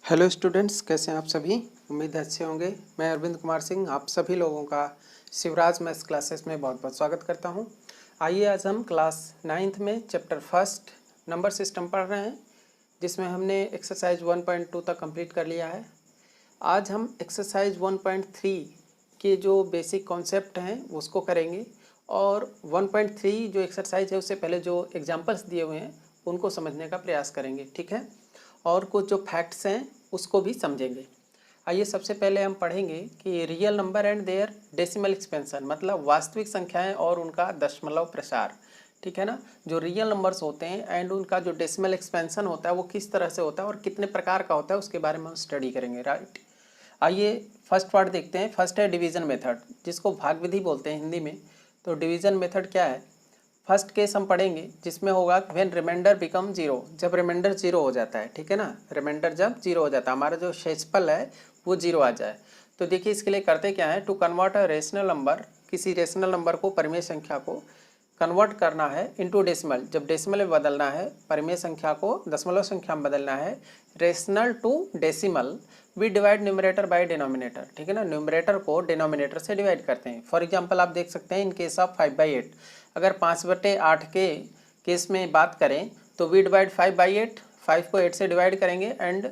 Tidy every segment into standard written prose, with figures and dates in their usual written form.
Hello students, कैसे हैं आप सभी। उम्मीद है अच्छे होंगे। मैं अरविंद कुमार सिंह आप सभी लोगों का शिवराज मैथ्स क्लासेस में बहुत बहुत स्वागत करता हूं। आइए आज हम क्लास 9th में चैप्टर फर्स्ट नंबर सिस्टम पढ़ रहे हैं, जिसमें हमने एक्सरसाइज 1.2 तक कंप्लीट कर लिया है। आज हम एक्सरसाइज 1.3 के जो बेसिक कॉन्सेप्ट हैं उसको करेंगे, और 1.3 जो एक्सरसाइज है उससे पहले जो एग्जाम्पल्स दिए हुए हैं उनको समझने का प्रयास करेंगे, ठीक है। और कुछ जो फैक्ट्स हैं उसको भी समझेंगे। आइए सबसे पहले हम पढ़ेंगे कि real number and their decimal expansion, मतलब वास्तविक संख्याएं और उनका दशमलव प्रसार, ठीक है ना। जो रियल नंबर्स होते हैं एंड उनका जो डेसिमल एक्सपेंशन होता है वो किस तरह से होता है और कितने प्रकार का होता है उसके बारे में हम स्टडी करेंगे, राइट। आइए फर्स्ट पार्ट देखते हैं। फर्स्ट है डिवीज़न मेथड, जिसको भाग विधि बोलते हैं हिंदी में। तो डिवीज़न मेथड क्या है। फर्स्ट केस हम पढ़ेंगे जिसमें होगा व्हेन रिमाइंडर बिकम जीरो, जब रिमाइंडर जीरो हो जाता है, ठीक है ना। रिमाइंडर जब जीरो हो जाता है, हमारा जो शेषफल है वो जीरो आ जाए। तो देखिए इसके लिए करते क्या है, to convert a rational number, किसी रेशनल नंबर को, परिमेय संख्या को कन्वर्ट करना है इनटू डेसिमल, जब डेसिमल में बदलना है, परिमेय संख्या को दशमलव संख्या में बदलना है, rational to decimal, we divide numerator by denominator, ठीक है ना। न्यूमरेटर को डिनोमिनेटर से डिवाइड करते हैं। फॉर एग्जांपल आप देख सकते हैं इन केस ऑफ 5/8, अगर 5/8 के केस में बात करें तो वी डिवाइड 5/8, 5 को 8 से डिवाइड करेंगे and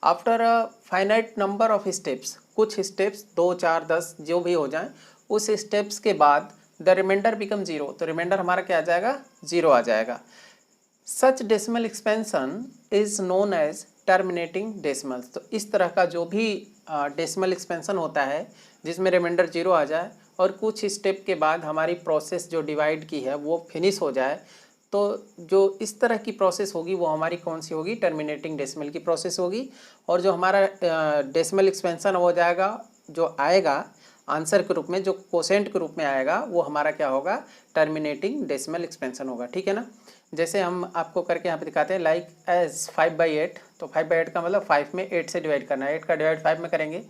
after a finite number of steps, कुछ स्टेप्स 2, 4, 10 जो भी हो जाएं, उस स्टेप्स के बाद द रिमाइंडर बिकम जीरो, तो रिमाइंडर हमारा क्या आ जाएगा, जीरो आ जाएगा। Such decimal expansion is known as terminating decimals, तो इस तरह का जो भी डेसिमल एक्सपेंशन होता है जिसमें रिमाइंडर जीरो आ जाए और कुछ स्टेप के बाद हमारी प्रोसेस जो डिवाइड की है वो फिनिश हो जाए, तो जो इस तरह की प्रोसेस होगी वो हमारी कौन सी होगी, टर्मिनेटिंग डेसिमल की प्रोसेस होगी। और जो हमारा डेसिमल एक्सपेंशन हो जाएगा, जो आएगा आंसर के रूप में, जो कोसेंट के रूप में आएगा, वो हमारा क्या होगा, टर्मिनेटिंग डेसिमल एक्सपेंशन होगा, ठीक है ना। जैसे हम आपको करके यहाँ पे दिखाते हैं, लाइक एज 5/8, तो 5/8 का मतलब 5 में 8 से डिवाइड करना है, 8 का डिवाइड 5 में करेंगे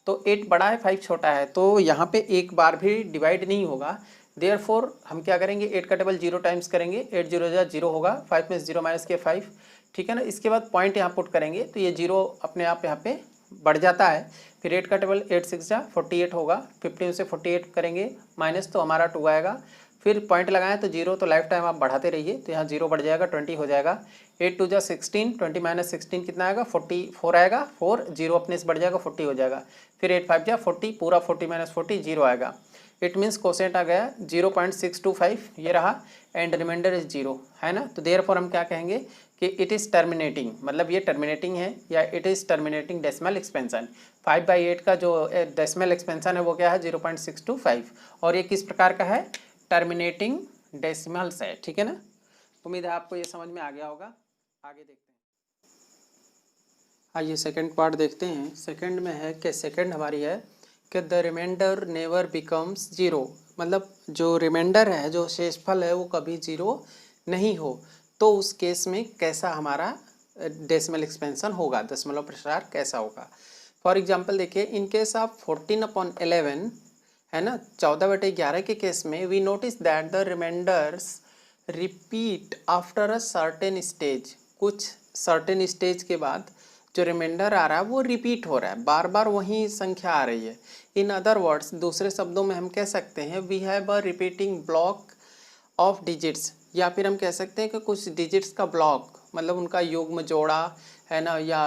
तो 8 बड़ा है 5 छोटा है, तो यहाँ पे एक बार भी डिवाइड नहीं होगा। देयरफॉर हम क्या करेंगे, 8 का टेबल 0 टाइम्स करेंगे, 8 0 0 होगा, 5 में 0 माइनस के 5, ठीक है ना। इसके बाद पॉइंट यहाँ पुट करेंगे तो ये 0 अपने आप यहाँ पे बढ़ जाता है। फिर 8 का टेबल 8 6 48 होगा, 15 से 48 करेंगे माइनस तो हमारा 2 आएगा। फिर पॉइंट लगाएं तो 0, तो लाइफ टाइम आप बढ़ाते रहिए, तो यहाँ 0 बढ़ जाएगा, 20 हो जाएगा। 8 2 16, 20 माइनस 16 कितना आएगा, 44 आएगा। 4 0 अपने से बढ़ जाएगा, 40 हो जाएगा। फिर 8 5 40, पूरा 40 माइनस 40 0 आएगा। इट मीन्स कोसेंट आ गया 0.625, ये रहा, एंड रिमाइंडर इज 0, है ना। तो देयरफॉर हम क्या कहेंगे कि इट इज़ टर्मिनेटिंग, मतलब ये टर्मिनेटिंग है, या it is terminating decimal expansion. 5/8 का जो डेसिमल एक्सपेंशन है वो क्या है, 0.625, और ये किस प्रकार का है, टर्मिनेटिंग डेसिमल्स है, ठीक है ना। उम्मीद है आपको ये समझ में आ गया होगा। आगे देखते हैं। आइए सेकंड पार्ट देखते हैं। सेकंड में है कि सेकंड हमारी है कि the remainder never becomes zero, मतलब जो रिमाइंडर है, जो शेषफल है, वो कभी जीरो नहीं हो, तो उस केस में कैसा हमारा डेसिमल एक्सपेंशन होगा, दशमलव प्रसार कैसा होगा। फॉर एग्जांपल देखिए, इन केस ऑफ 14/11, है ना, 14/11 के केस में we notice that the remainders repeat after a certain stage, कुछ सर्टेन स्टेज के बाद जो रिमाइंडर आ रहा है वो रिपीट हो रहा है, बार बार वही संख्या आ रही है। इन अदर वर्ड्स, दूसरे शब्दों में हम कह सकते हैं we have a repeating block of digits, या फिर हम कह सकते हैं कि कुछ डिजिट्स का ब्लॉक, मतलब उनका युग्म जोड़ा, है ना, या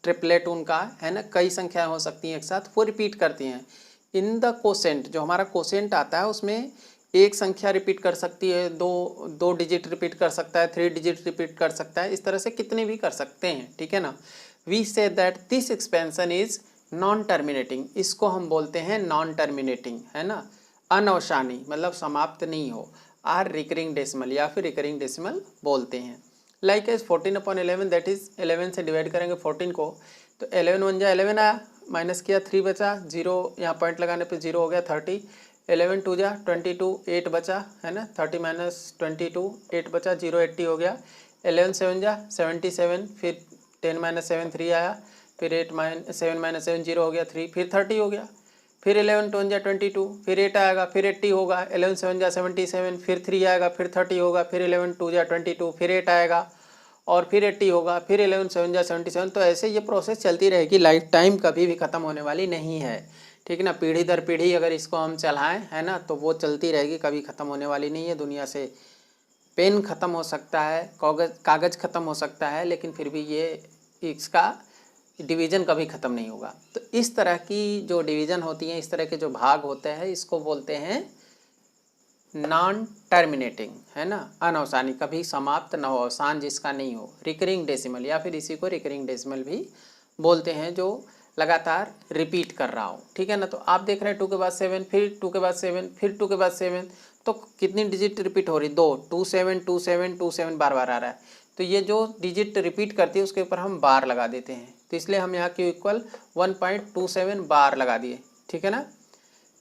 ट्रिपलेट उनका, है ना, कई संख्याएं हो सकती हैं एक साथ, वो रिपीट करती हैं। इन द कोसेंट, जो हमारा कोसेंट आता है उसमें एक संख्या रिपीट कर सकती है, दो डिजिट रिपीट कर सकता है, 3 डिजिट रिपीट कर सकता है, इस तरह से कितने भी कर सकते हैं, ठीक है ना। We say that this expansion is non terminating, इसको हम बोलते हैं नॉन टर्मिनेटिंग, है ना, अनवसानी, मतलब समाप्त नहीं हो। आर रिकरिंग डेसिमल, या फिर रिकरिंग डेसिमल बोलते हैं। लाइक एज 14/11, दैट इज 11 से डिवाइड करेंगे 14 को, तो 11 1 जा 11 आया, माइनस किया 3 बचा, 0 यहाँ पॉइंट लगाने पे 0 हो गया 30, 11 2 जा 22, 8 बचा, है ना, 30 माइनस 22 8 बचा, 0 80 हो गया। 11 7 जा 77, फिर 10 माइनस 7 3 आया, फिर 7 माइनस 7 0 हो गया 3, फिर 30 हो गया। फिर 11 2 जा 22, फिर 8 आएगा, फिर 80 होगा, 11 7 जा 77, फिर 3 आएगा, फिर 30 होगा, फिर 11 2 जा 22, फिर 8 आएगा, और फिर 80 होगा, फिर 11 7 जा 77। तो ऐसे ये प्रोसेस चलती रहेगी, लाइफ टाइम कभी भी ख़त्म होने वाली नहीं है, ठीक है ना। पीढ़ी दर पीढ़ी अगर इसको हम चलाएं, है ना, तो वो चलती रहेगी, कभी ख़त्म होने वाली नहीं है। दुनिया से पेन ख़त्म हो सकता है, कागज़ ख़त्म हो सकता है, लेकिन फिर भी ये इसका डिवीज़न कभी ख़त्म नहीं होगा। तो इस तरह की जो डिवीज़न होती हैं, इस तरह के जो भाग होते हैं, इसको बोलते हैं नॉन टर्मिनेटिंग, है ना, अनवसानी, कभी समाप्त न हो, अवसान जिसका नहीं हो। रिकरिंग डेसिमल, या फिर इसी को रिकरिंग डेसिमल भी बोलते हैं, जो लगातार रिपीट कर रहा हो, ठीक है ना। तो आप देख रहे हैं 2 के बाद 7, फिर 2 के बाद 7, फिर 2 के बाद 7, तो कितनी डिजिट रिपीट हो रही, 2, 2 7 2 7 2 7 बार बार आ रहा है। तो ये जो डिजिट रिपीट करती है उसके ऊपर हम बार लगा देते हैं, तो इसलिए हम यहाँ Q इक्वल 1.27 बार लगा दिए, ठीक है ना।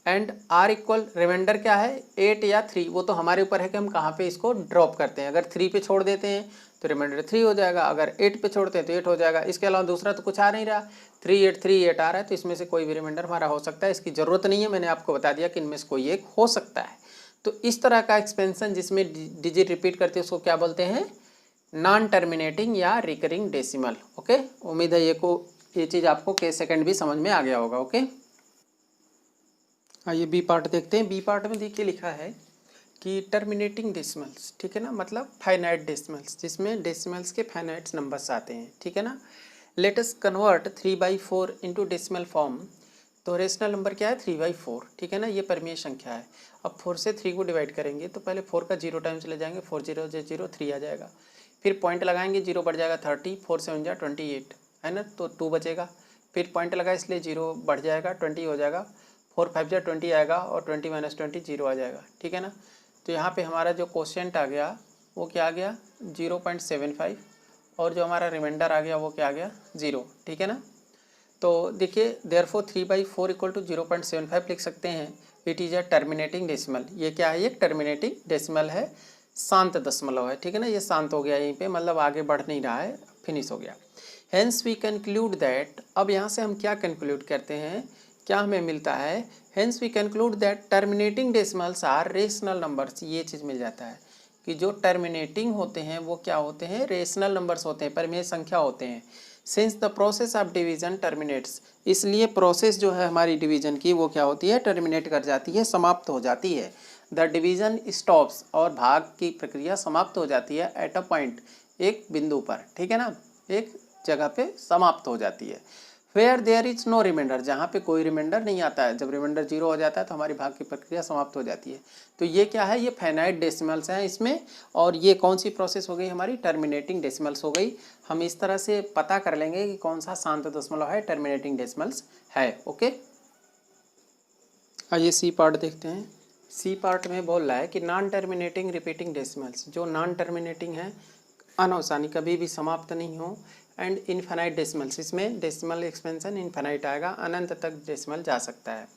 एंड R इक्वल रिमाइंडर क्या है, 8 या 3, वो तो हमारे ऊपर है कि हम कहाँ पे इसको ड्रॉप करते हैं। अगर 3 पे छोड़ देते हैं तो रिमाइंडर 3 हो जाएगा, अगर 8 पे छोड़ते हैं तो 8 हो जाएगा। इसके अलावा दूसरा तो कुछ आ नहीं रहा, 3 8 3 8 आ रहा है, तो इसमें से कोई भी रिमाइंडर हमारा हो सकता है, इसकी ज़रूरत नहीं है, मैंने आपको बता दिया कि इनमें से कोई एक हो सकता है। तो इस तरह का एक्सपेंशन जिसमें डिजिट रिपीट करते हैं उसको क्या बोलते हैं, नॉन टर्मिनेटिंग या रिकरिंग डेसिमल। ओके, उम्मीद है ये चीज़ आपको के सेकंड भी समझ में आ गया होगा। ओके, आइए बी पार्ट देखते हैं। बी पार्ट में देखिए लिखा है कि टर्मिनेटिंग डेसिमल्स, ठीक है ना, मतलब फाइनाइट डेसिमल्स, जिसमें डेसिमल्स के फाइनाइट नंबर्स आते हैं, ठीक है ना। Let us convert 3/4 into decimal form. तो रेशनल नंबर क्या है, 3/4, ठीक है ना, ये परिमेय संख्या है। अब 4 से 3 को डिवाइड करेंगे तो पहले 4 का 0 टाइम चले जाएंगे, 4 0 0 3 आ जाएगा, फिर पॉइंट लगाएंगे, 0 बढ़ जाएगा 30, 4 7 जा 28, है ना, तो 2 बचेगा, फिर पॉइंट लगा इसलिए 0 बढ़ जाएगा, 20 हो जाएगा, 4 5 जा 20 आएगा, और 20 - 20 0 आ जाएगा, ठीक है ना। तो यहाँ पे हमारा जो क्वोशिएंट आ गया वो क्या आ गया, 0.75, और जो हमारा रिमाइंडर आ गया वो क्या आ गया, 0, ठीक है ना। तो देखिए देयरफॉर 3/4 इक्वल टू 0.75 लिख सकते हैं। It is a terminating decimal. ये क्या है, ये टर्मिनेटिंग डेसिमल है, शांत दशमलव है, ठीक है ना। ये शांत हो गया यहीं पे, मतलब आगे बढ़ नहीं रहा है, फिनिश हो गया। हेंस वी कंक्लूड दैट, अब यहाँ से हम क्या कंक्लूड करते हैं, क्या हमें मिलता है, hence we conclude that terminating decimals are rational numbers. ये चीज़ मिल जाता है कि जो टर्मिनेटिंग होते हैं वो क्या होते हैं, रेशनल नंबर्स होते हैं, परिमेय संख्या होते हैं। Since the process of division terminates, इसलिए प्रोसेस जो है हमारी डिवीजन की वो क्या होती है, टर्मिनेट कर जाती है, समाप्त हो जाती है। द डिवीजन स्टॉप्स, और भाग की प्रक्रिया समाप्त हो जाती है एट अ पॉइंट, एक बिंदु पर, ठीक है ना, एक जगह पे समाप्त हो जाती है। Where there is no remainder, जहाँ पे कोई रिमाइंडर नहीं आता है, जब रिमाइंडर 0 हो जाता है तो हमारी भाग की प्रक्रिया समाप्त हो जाती है। तो ये क्या है, ये फाइनाइट डेसिमल्स हैं इसमें, और ये कौन सी प्रोसेस हो गई हमारी, टर्मिनेटिंग डेसिमल्स हो गई। हम इस तरह से पता कर लेंगे कि कौन सा शांत दशमलव है, टर्मिनेटिंग डेसिमल्स है। ओके, आइए सी पार्ट देखते हैं। सी पार्ट में बोल रहा है कि नॉन टर्मिनेटिंग रिपीटिंग डेसिमल्स, जो नॉन टर्मिनेटिंग है, अनवसानी, कभी भी समाप्त नहीं हो, एंड इनफाइनाइट डेसिमल्स, इसमें डेसिमल एक्सपेंशन इनफाइनाइट आएगा, अनंत तक डेसिमल जा सकता है।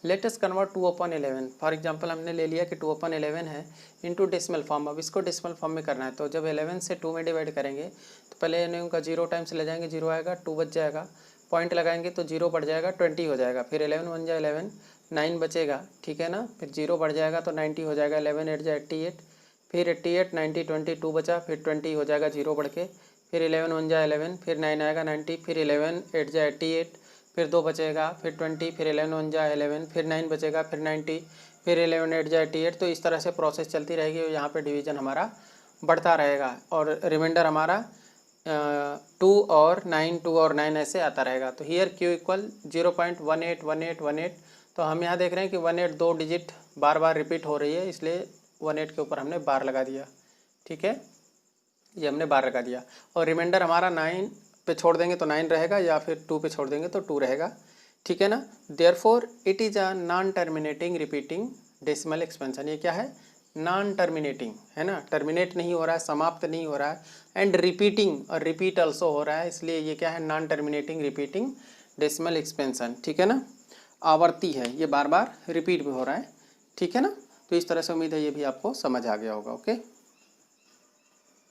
Let us convert 2/11, for example हमने ले लिया कि 2/11 है, इनटू डेसिमल फॉर्म। अब इसको डेसिमल फॉर्म में करना है, तो जब 11 से 2 में डिवाइड करेंगे तो पहले यानी उनका 0 टाइम से ले जाएंगे, 0 आएगा, 2 बच जाएगा, पॉइंट लगाएंगे तो 0 बढ़ जाएगा, 20 हो जाएगा, फिर 11 1 जा 11, 9 बचेगा, ठीक है ना, फिर 0 बढ़ जाएगा तो 90 हो जाएगा, 11 8 जा 88, फिर 88 90 20 2 बचा, फिर 20 हो जाएगा 0 बढ़ के, फिर 11 1 जा 11, फिर 9 आएगा 90, फिर 11 8 जा 88, फिर 2 बचेगा, फिर 20, फिर 11 1 जा 11, फिर 9 बचेगा, फिर 90, फिर 11 8 जा 88। तो इस तरह से प्रोसेस चलती रहेगी, और यहाँ पे डिवीज़न हमारा बढ़ता रहेगा, और रिमाइंडर हमारा 2 और 9 2 और 9 ऐसे आता रहेगा। तो हियर Q इक्वल 0.181818। तो हम यहाँ देख रहे हैं कि 18 दो डिजिट बार बार रिपीट हो रही है, इसलिए 18 के ऊपर हमने बार लगा दिया, ठीक है, ये हमने बार लगा दिया। और रिमाइंडर हमारा 9 पे छोड़ देंगे तो 9 रहेगा, या फिर 2 पे छोड़ देंगे तो 2 रहेगा, ठीक है ना। Therefore it is a non terminating repeating decimal expansion. ये क्या है, नॉन टर्मिनेटिंग, है ना, टर्मिनेट नहीं हो रहा है, समाप्त नहीं हो रहा है, एंड रिपीटिंग, और रिपीट ऑल्सो हो रहा है, इसलिए ये क्या है, non terminating repeating decimal expansion, ठीक है ना। आवर्ती है, ये बार बार रिपीट भी हो रहा है, ठीक है ना। तो इस तरह से उम्मीद है ये भी आपको समझ आ गया होगा। ओके,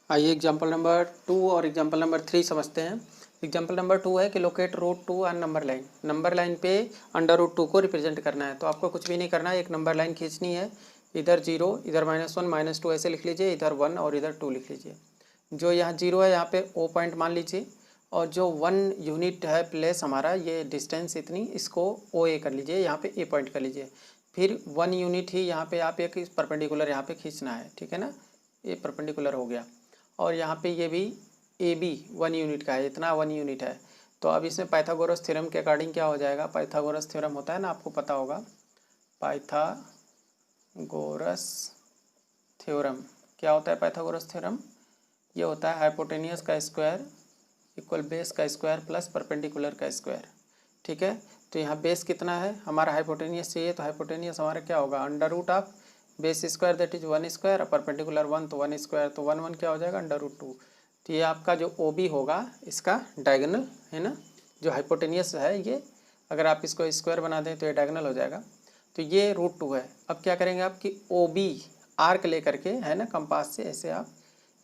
आइए एग्जाम्पल नंबर 2 और एग्जाम्पल नंबर 3 समझते हैं। एग्जाम्पल नंबर 2 है कि locate √2 on number line. Number line पे √2 को रिप्रेजेंट करना है, तो आपको कुछ भी नहीं करना है, एक नंबर लाइन खींचनी है, इधर 0, इधर -1 -2 ऐसे लिख लीजिए, इधर 1 और इधर 2 लिख लीजिए। जो यहाँ 0 है यहाँ पे ओ पॉइंट मान लीजिए, और जो 1 यूनिट है प्लेस हमारा ये डिस्टेंस इतनी, इसको ओ ए कर लीजिए, यहाँ पे ए पॉइंट कर लीजिए। फिर 1 यूनिट ही यहाँ पे आप एक परपेंडिकुलर यहाँ पे खींचना है, ठीक है ना, ये परपेंडिकुलर हो गया। और यहाँ पे ये भी ए बी 1 यूनिट का है, इतना 1 यूनिट है। तो अब इसमें पाइथागोरस थ्योरम के अकॉर्डिंग क्या हो जाएगा, पाइथागोरस थ्योरम होता है ना, आपको पता होगा पाइथागोरस थ्योरम क्या होता है। पाइथागोरस थ्योरम ये होता है हाइपोटेनियस का स्क्वायर इक्वल बेस का स्क्वायर प्लस परपेंडिकुलर का स्क्वायर, ठीक है। तो यहाँ बेस कितना है हमारा, हाइपोटेनियस चाहिए, तो हाइपोटेनियस हमारा क्या होगा, under root of base square that is 1 square, और परपेंडिकुलर 1 तो 1 स्क्वायर, तो 1 1 क्या हो जाएगा अंडर रूट 2। तो ये आपका जो ओ बी होगा इसका डायगोनल है ना, जो हाइपोटेनियस है ये, अगर आप इसको स्क्वायर बना दें तो ये डायगोनल हो जाएगा। तो ये √2 है। अब क्या करेंगे आप कि ओ बी आर्क लेकर के है ना, कंपास से ऐसे आप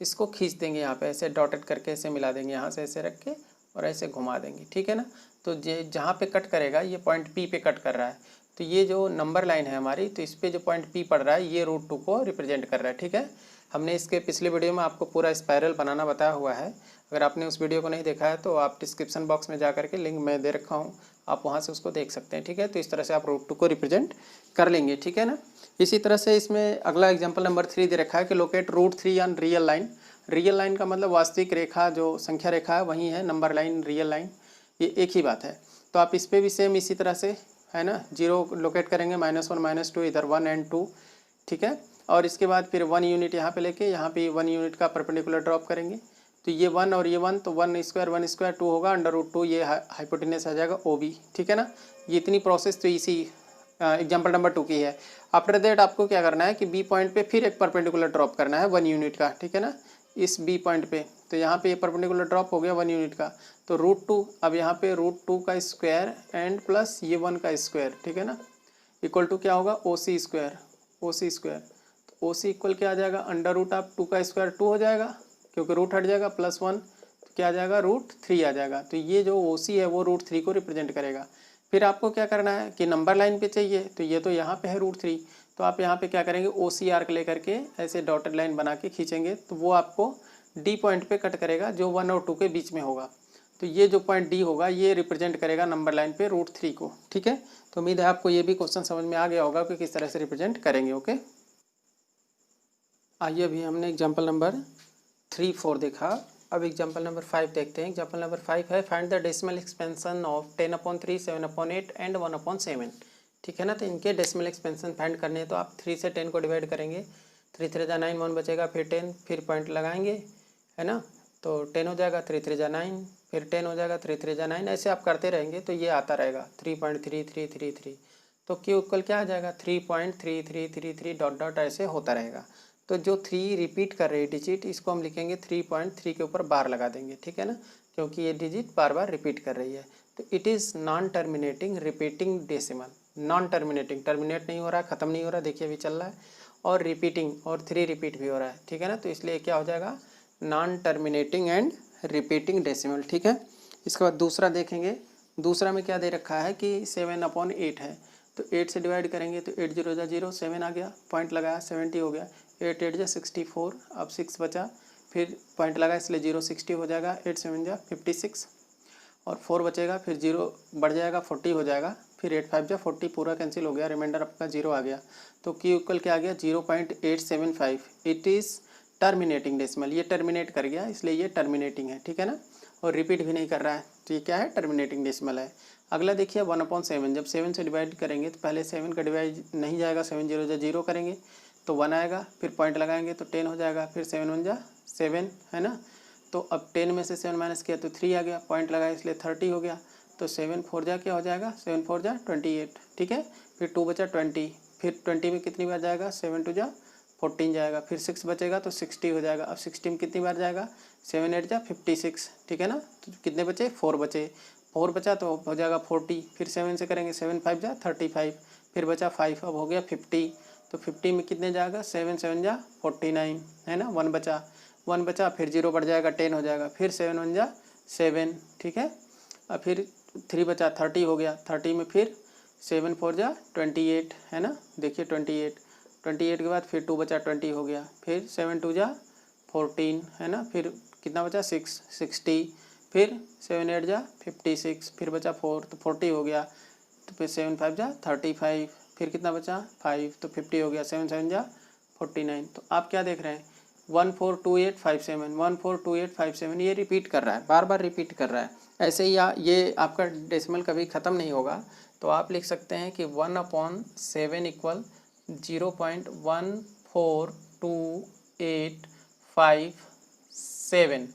इसको खींच देंगे, यहाँ पे ऐसे डॉटेड करके ऐसे मिला देंगे, यहाँ से ऐसे रख के और ऐसे घुमा देंगे, ठीक है ना। तो ये जहाँ पे कट करेगा ये पॉइंट पी पे कट कर रहा है, तो ये जो नंबर लाइन है हमारी, तो इस पे जो पॉइंट पी पड़ रहा है ये √2 को रिप्रेजेंट कर रहा है, ठीक है। हमने इसके पिछले वीडियो में आपको पूरा स्पायरल बनाना बताया हुआ है, अगर आपने उस वीडियो को नहीं देखा है तो आप डिस्क्रिप्शन बॉक्स में जा करके लिंक मैं दे रखा हूँ, आप वहाँ से उसको देख सकते हैं, ठीक है। तो इस तरह से आप √2 को रिप्रेजेंट कर लेंगे, ठीक है ना। इसी तरह से इसमें अगला एग्जाम्पल नंबर 3 दे रखा है कि locate √3 on real line. Real line का मतलब वास्तविक रेखा, जो संख्या रेखा है वही है नंबर लाइन, रियल लाइन, ये एक ही बात है। तो आप इस पर भी सेम इसी तरह से है ना, 0 लोकेट करेंगे, -1 -2 इधर 1 और 2, ठीक है। और इसके बाद फिर 1 यूनिट यहाँ पे लेके यहाँ पे 1 यूनिट का परपेंडिकुलर ड्रॉप करेंगे, तो ये 1 और ये 1, तो 1 स्क्वायर 2 होगा, अंडर रूट 2 ये हाइपोटेनस आ जाएगा ओ बी, ठीक है ना। ये इतनी प्रोसेस तो इसी एग्जाम्पल नंबर 2 की है। आफ्टर दैट आपको क्या करना है कि बी पॉइंट पे फिर एक परपेंडिकुलर ड्रॉप करना है 1 यूनिट का, ठीक है ना, इस बी पॉइंट पे। तो यहाँ पे ये परपेंडिकुलर ड्रॉप हो गया 1 यूनिट का, तो √2, अब यहाँ पे √2 का स्क्वायर एंड प्लस ये 1 का स्क्वायर, ठीक है ना, इक्वल टू क्या होगा ओ सी स्क्वायर, ओ सी स्क्वायर। तो ओ सी इक्वल क्या आ जाएगा, अंडर रूट ऑफ 2 का स्क्वायर 2 हो जाएगा, क्योंकि रूट हट जाएगा, +1 तो क्या आ जाएगा √3 आ जाएगा। तो ये जो ओ सी है वो √3 को रिप्रेजेंट करेगा। फिर आपको क्या करना है कि नंबर लाइन पे चाहिए, तो ये तो यहाँ पे है √3, तो आप यहाँ पे क्या करेंगे ओ सी आर्क लेकर के ऐसे डॉटेड लाइन बना के खींचेंगे, तो वो आपको डी पॉइंट पे कट करेगा जो 1 और 2 के बीच में होगा। तो ये जो पॉइंट डी होगा ये रिप्रेजेंट करेगा नंबर लाइन पे √3 को, ठीक है। तो उम्मीद है आपको ये भी क्वेश्चन समझ में आ गया होगा कि किस तरह से रिप्रेजेंट करेंगे, ओके। आइए अभी हमने एग्जाम्पल नंबर 3 4 देखा, अब एग्जाम्पल नंबर 5 देखते हैं। एग्जाम्पल नंबर 5 है find the decimal expansion of 10/3, 7/8 and 1/7, ठीक है ना। तो इनके डेसिमल एक्सपेंशन फाइंड करने हैं, तो आप 3 से 10 को डिवाइड करेंगे, 3 3 जा 9, 1 बचेगा, फिर 10, फिर पॉइंट लगाएंगे है ना, तो 10 हो जाएगा, 3 3 जा 9, फिर 10 हो जाएगा, 3 3 जा 9, ऐसे आप करते रहेंगे तो ये आता रहेगा 3.3333। तो क्यू इक्वल क्या आ जाएगा 3.3333 डॉट डॉट ऐसे होता रहेगा। तो जो 3 रिपीट कर रही है डिजिट, इसको हम लिखेंगे 3.3 के ऊपर बार लगा देंगे, ठीक है ना, क्योंकि ये डिजिट बार बार रिपीट कर रही है। तो it is non terminating repeating decimal, non terminating, terminate नहीं हो रहा, ख़त्म नहीं हो रहा, देखिए अभी चल रहा है, और रिपीटिंग, और 3 रिपीट भी हो रहा है, ठीक है ना। तो इसलिए क्या हो जाएगा non terminating and repeating decimal, ठीक है। इसके बाद दूसरा देखेंगे, दूसरा में क्या दे रखा है कि 7/8 है, तो 8 से डिवाइड करेंगे तो 8 0 जा 0, 7 आ गया, पॉइंट लगाया 70 हो गया, 8 8 जा 64, अब 6 बचा, फिर पॉइंट लगा इसलिए 0 60 हो जाएगा, 8 7 जा 56, और 4 बचेगा, फिर 0 बढ़ जाएगा 40 हो जाएगा, फिर 8 5 जा 40, पूरा कैंसिल हो गया, रिमाइंडर आपका 0 आ गया। तो क्यू इक्वल क्या आ गया 0.875। इट इज़ टर्मिनेटिंग डेसिमल, ये टर्मिनेट कर गया इसलिए ये टर्मिनेटिंग है, ठीक है ना, और रिपीट भी नहीं कर रहा है, तो ये क्या है टर्मिनेटिंग डेसिमल है। अगला देखिए 1/7, जब 7 से डिवाइड करेंगे तो पहले 7 का डिवाइड नहीं जाएगा, 7 0 जा 0 करेंगे तो 1 आएगा, फिर पॉइंट लगाएंगे तो 10 हो जाएगा, फिर 7 1 जा 7 है ना। तो अब 10 में से 7 माइनस किया तो 3 आ गया, पॉइंट लगाया इसलिए 30 हो गया, तो 7 4 जा क्या हो जाएगा 7 4 जा 28, ठीक है। फिर 2 बचा 20, फिर 20 में कितनी बार जाएगा 7 2 जा 14 जाएगा, फिर 6 बचेगा तो 60 हो जाएगा, अब 60 में कितनी बार जाएगा 7 8 जा 56, ठीक है ना। तो कितने बचे 4 बचे, 4 बचा तो हो जाएगा 40, फिर 7 से करेंगे 7 5 जा 35, फिर बचा 5, अब हो गया 50, तो 50 में कितने जाएगा 7 7 जा 49 है ना, 1 बचा, फिर 0 बढ़ जाएगा 10 हो जाएगा, फिर 7 1 जा 7, ठीक है। अब फिर 3 बचा 30 हो गया, 30 में फिर 7 4 जा 28 है ना, देखिए 28 के बाद फिर 2 बचा 20 हो गया, फिर 7 2 जा 14 है ना, फिर कितना बचा 6 60, फिर 7 8 जा 56, फिर बचा 4 तो 40 हो गया, तो फिर 7 5 जा 35, फिर कितना बचा 5 तो 50 हो गया, 7 7 जा 49। तो आप क्या देख रहे हैं 142857 142857 ये रिपीट कर रहा है, बार बार रिपीट कर रहा है। ऐसे ही ये आपका डेसिमल कभी ख़त्म नहीं होगा, तो आप लिख सकते हैं कि 1/7 इक्वल 0.14285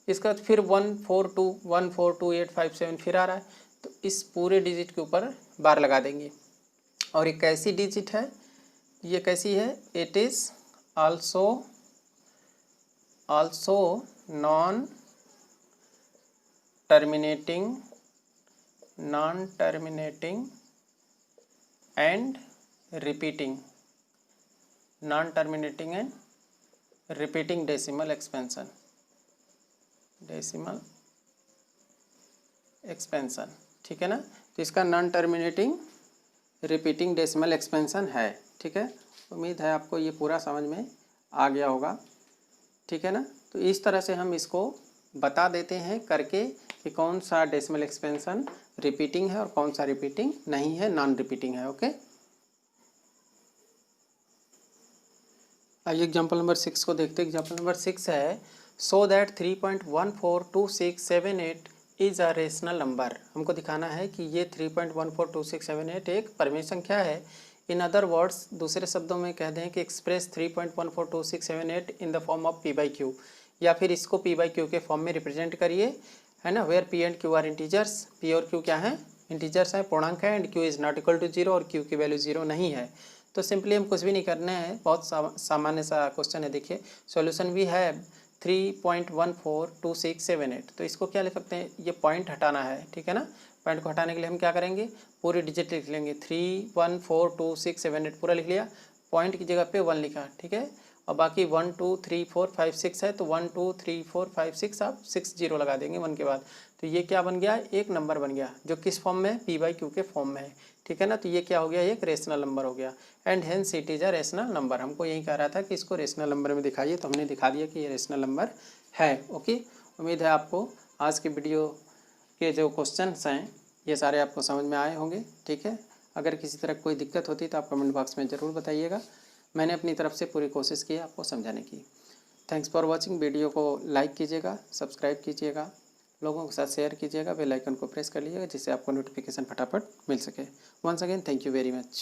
इसका बाद फिर 142 फिर आ रहा है, तो इस पूरे डिजिट के ऊपर बार लगा देंगे। और ये कैसी डिजिट है, ये कैसी है, it is also known terminating and repeating decimal expansion ठीक है ना। तो इसका non terminating repeating decimal expansion है, ठीक है। उम्मीद है आपको ये पूरा समझ में आ गया होगा, ठीक है ना। तो इस तरह से हम इसको बता देते हैं करके कि कौन सा डेसिमल एक्सपेंशन रिपीटिंग है और कौन सा रिपीटिंग नहीं है, नॉन रिपीटिंग है। ओके, आइए एग्जाम्पल नंबर 6 को देखते हैं। एग्जाम्पल नंबर 6 है so that 3.142678 is a rational number. हमको दिखाना है कि ये 3.142678 एक परिमेय संख्या है। इन अदर वर्ड्स, दूसरे शब्दों में कह दें कि express 3.142678 in the form of P by Q, या फिर इसको P by Q के फॉर्म में रिप्रेजेंट करिए, है ना। Where P and Q are integers, P और Q क्या है, इंटीजर्स है, पूर्णांक है, and Q is not equal to 0 और Q की वैल्यू 0 नहीं है। तो सिंपली हम कुछ भी नहीं करना है, बहुत सामान्य सा क्वेश्चन है। देखिए सॉल्यूशन वी है 3.142678, तो इसको क्या लिख सकते हैं, ये पॉइंट हटाना है, ठीक है ना। पॉइंट को हटाने के लिए हम क्या करेंगे, पूरी डिजिट लिख लेंगे। 3.142678 पूरा लिख लिया, पॉइंट की जगह पे 1 लिखा, ठीक है। और बाकी 1 2 3 4 5 6 है, तो 1 2 3 4 5 6 आप 6 0 लगा देंगे 1 के बाद। तो ये क्या बन गया, एक नंबर बन गया जो किस फॉर्म में है, P by Q के फॉर्म में है, ठीक है ना। तो ये क्या हो गया, एक रेशनल नंबर हो गया, and hence it is a rational number. हमको यही कह रहा था कि इसको रेशनल नंबर में दिखाइए, तो हमने दिखा दिया कि ये रेशनल नंबर है। ओके, उम्मीद है आपको आज के वीडियो के जो क्वेश्चंस हैं ये सारे आपको समझ में आए होंगे, ठीक है। अगर किसी तरह कोई दिक्कत होती तो आप कमेंट बॉक्स में ज़रूर बताइएगा। मैंने अपनी तरफ से पूरी कोशिश की आपको समझाने की। Thanks for watching. वीडियो को लाइक कीजिएगा, सब्सक्राइब कीजिएगा, लोगों के साथ शेयर कीजिएगा, बेल आइकन को प्रेस कर लीजिएगा जिससे आपको नोटिफिकेशन फटाफट मिल सके। Once again thank you very much.